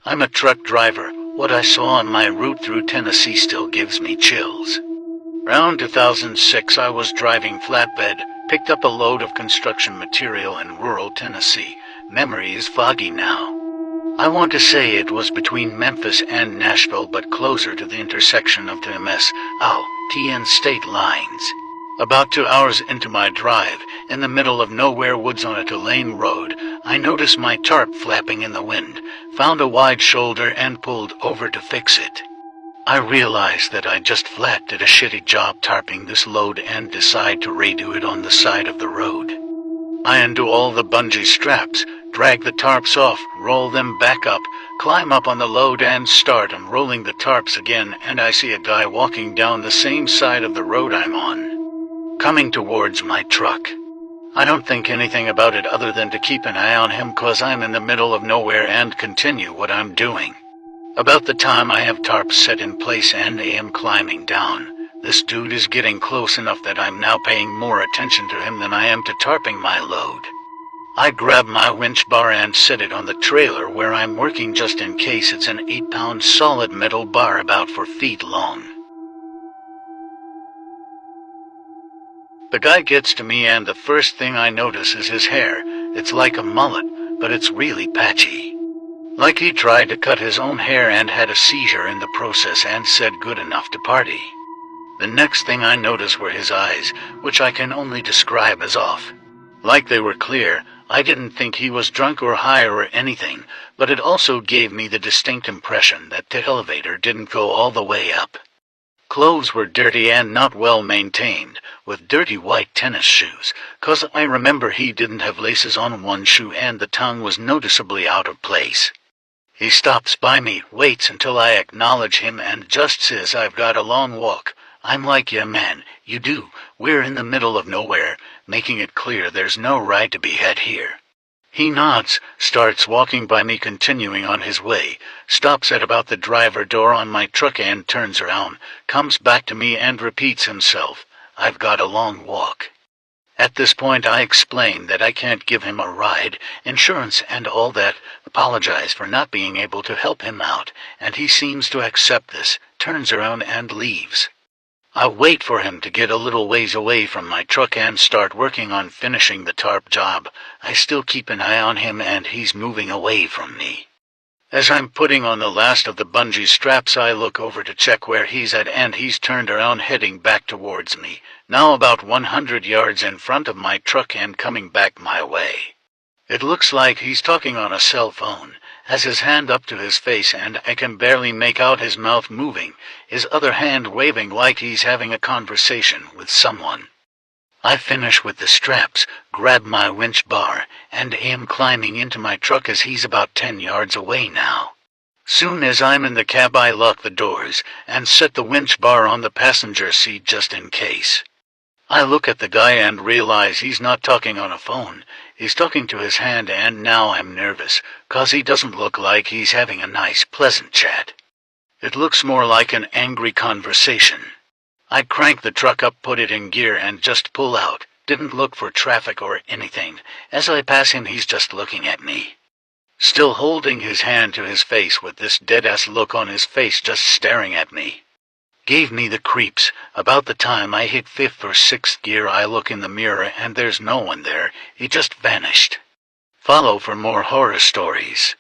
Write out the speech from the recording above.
I'm a truck driver. What I saw on my route through Tennessee still gives me chills. Around 2006, I was driving flatbed, picked up a load of construction material in rural Tennessee. Memory is foggy now. I want to say it was between Memphis and Nashville, but closer to the intersection of the TN state lines. About 2 hours into my drive, in the middle of nowhere woods on a 2-lane road, I noticed my tarp flapping in the wind, found a wide shoulder and pulled over to fix it. I realized that I just flat did a shitty job tarping this load and decide to redo it on the side of the road. I undo all the bungee straps, drag the tarps off, roll them back up, climb up on the load and start unrolling the tarps again, and I see a guy walking down the same side of the road I'm on, coming towards my truck. I don't think anything about it other than to keep an eye on him cause I'm in the middle of nowhere and continue what I'm doing. About the time I have tarps set in place and am climbing down, this dude is getting close enough that I'm now paying more attention to him than I am to tarping my load. I grab my winch bar and set it on the trailer where I'm working just in case. It's an 8-pound solid metal bar about 4 feet long. The guy gets to me and the first thing I notice is his hair. It's like a mullet, but it's really patchy. Like he tried to cut his own hair and had a seizure in the process and said good enough to party. The next thing I notice were his eyes, which I can only describe as off. Like they were clear. I didn't think he was drunk or high or anything, but it also gave me the distinct impression that the elevator didn't go all the way up. Clothes were dirty and not well maintained, with dirty white tennis shoes, cause I remember he didn't have laces on one shoe and the tongue was noticeably out of place. He stops by me, waits until I acknowledge him and just says I've got a long walk. I'm like, yeah man, you do. We're in the middle of nowhere, making it clear there's no ride to be had here. He nods, starts walking by me, continuing on his way, stops at about the driver door on my truck and turns around, comes back to me and repeats himself, I've got a long walk. At this point I explain that I can't give him a ride, insurance and all that, apologize for not being able to help him out, and he seems to accept this, turns around and leaves. I wait for him to get a little ways away from my truck and start working on finishing the tarp job. I still keep an eye on him and he's moving away from me. As I'm putting on the last of the bungee straps, I look over to check where he's at and he's turned around heading back towards me, now about 100 yards in front of my truck and coming back my way. It looks like he's talking on a cell phone, has his hand up to his face and I can barely make out his mouth moving, his other hand waving like he's having a conversation with someone. I finish with the straps, grab my winch bar, and am climbing into my truck as he's about 10 yards away now. Soon as I'm in the cab I lock the doors and set the winch bar on the passenger seat just in case. I look at the guy and realize he's not talking on a phone, he's talking to his hand, and now I'm nervous, cause he doesn't look like he's having a nice pleasant chat. It looks more like an angry conversation. I crank the truck up, put it in gear and just pull out, didn't look for traffic or anything. As I pass him he's just looking at me, still holding his hand to his face with this dead-ass look on his face, just staring at me. Gave me the creeps. About the time I hit 5th or 6th gear I look in the mirror and there's no one there, he just vanished. Follow for more horror stories.